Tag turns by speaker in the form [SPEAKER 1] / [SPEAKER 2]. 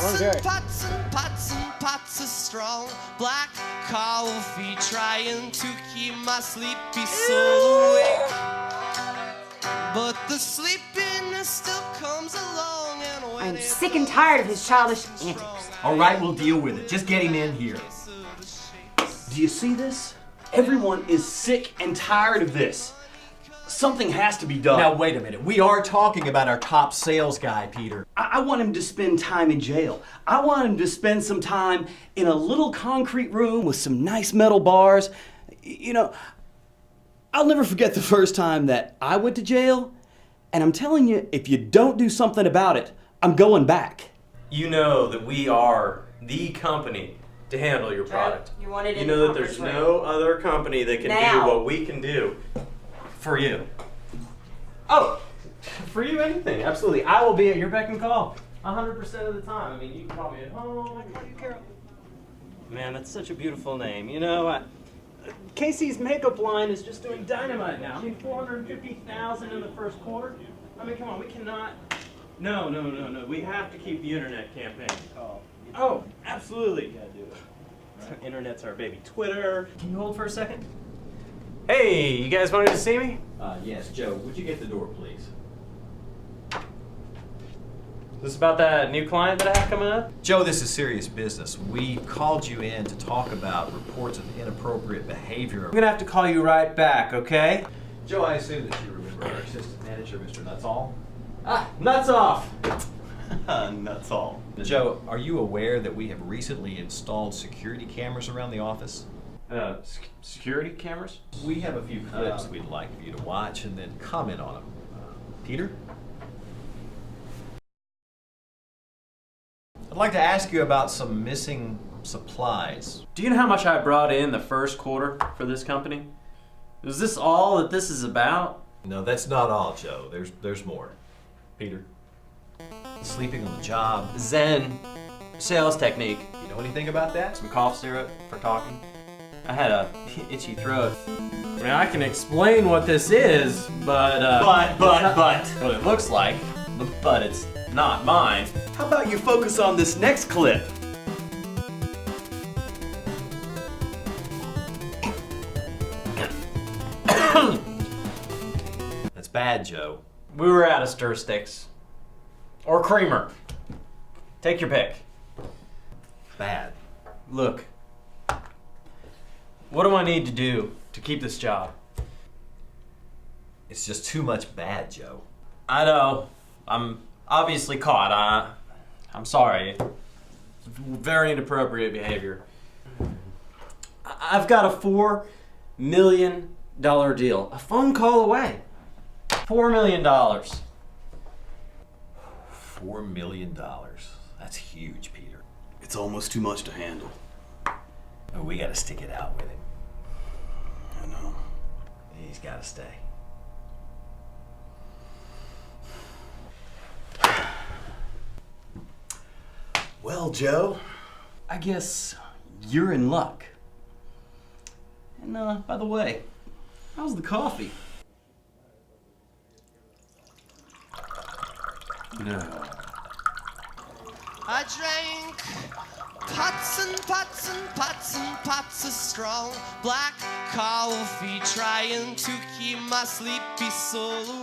[SPEAKER 1] and pots of strong black coffee, trying to keep my sleepy soul awake. But the sleepiness still comes along, and when
[SPEAKER 2] I'm sick and tired of his childish antics.
[SPEAKER 3] All right, we'll deal with it. Just get him in here.
[SPEAKER 4] Do you see this? Everyone is sick and tired of this. Something has to be done.
[SPEAKER 3] Now, wait a minute. We are talking about our top sales guy, Peter.
[SPEAKER 4] I want him to spend time in jail. I want him to spend some time in a little concrete room with some nice metal bars. You know, I'll never forget the first time that I went to jail, and I'm telling you, if you don't do something about it, I'm going back.
[SPEAKER 5] You know that we are the company to handle your product.
[SPEAKER 2] You want it in
[SPEAKER 5] You
[SPEAKER 2] the
[SPEAKER 5] know that
[SPEAKER 2] conference
[SPEAKER 5] there's
[SPEAKER 2] room.
[SPEAKER 5] no other company that can
[SPEAKER 2] Now.
[SPEAKER 5] do what we can do for you.
[SPEAKER 6] Oh, for you, anything. Absolutely. I will be at your beck and call 100% of the time. I mean, you can call me at home. Man, that's such a beautiful name. You know, Casey's makeup line is just doing dynamite now. I mean, 450,000 in the first quarter. I mean, come on, we cannot. No. We have to keep the internet campaign. Oh, absolutely. Yeah, do it. Right. Internet's our baby. Twitter. Can you hold for a second? Hey, you guys wanted to see me?
[SPEAKER 3] Yes, Joe, would you get the door, please?
[SPEAKER 5] Is this about that new client that I have coming up?
[SPEAKER 3] Joe, this is serious business. We called you in to talk about reports of inappropriate behavior.
[SPEAKER 6] I'm gonna have to call you right back, okay?
[SPEAKER 3] Joe, I assume that you remember our assistant manager, Mr. Nutsall.
[SPEAKER 6] Ah, nuts off.
[SPEAKER 3] Nuts all. Joe, are you aware that we have recently installed security cameras around the office?
[SPEAKER 6] Security cameras?
[SPEAKER 3] We have a few clips we'd like for you to watch and then comment on them. Peter? I'd like to ask you about some missing supplies.
[SPEAKER 6] Do you know how much I brought in the first quarter for this company? Is this all that this is about?
[SPEAKER 3] No, that's not all, Joe. There's more. Peter? Sleeping on the job.
[SPEAKER 6] Zen sales technique.
[SPEAKER 3] You know anything about that?
[SPEAKER 6] Some cough syrup for talking. I had a itchy throat. I mean, I can explain what this is, but what it looks like, but it's not mine.
[SPEAKER 4] How about you focus on this next clip?
[SPEAKER 3] That's bad, Joe.
[SPEAKER 6] We were out of stir sticks. Or creamer. Take your pick.
[SPEAKER 3] Bad.
[SPEAKER 6] Look. What do I need to do to keep this job?
[SPEAKER 3] It's just too much bad, Joe.
[SPEAKER 6] I know. I'm obviously caught. I'm sorry. It's very inappropriate behavior. I've got a $4 million deal. A phone call away. $4 million.
[SPEAKER 3] $4 million. That's huge, Peter.
[SPEAKER 4] It's almost too much to handle.
[SPEAKER 3] Oh, we gotta stick it out with him.
[SPEAKER 4] I know.
[SPEAKER 3] He's gotta stay.
[SPEAKER 4] Well, Joe, I guess you're in luck. And by the way, how's the coffee? No.
[SPEAKER 1] I drank pots and pots and pots and pots of strong black coffee, trying to keep my sleepy soul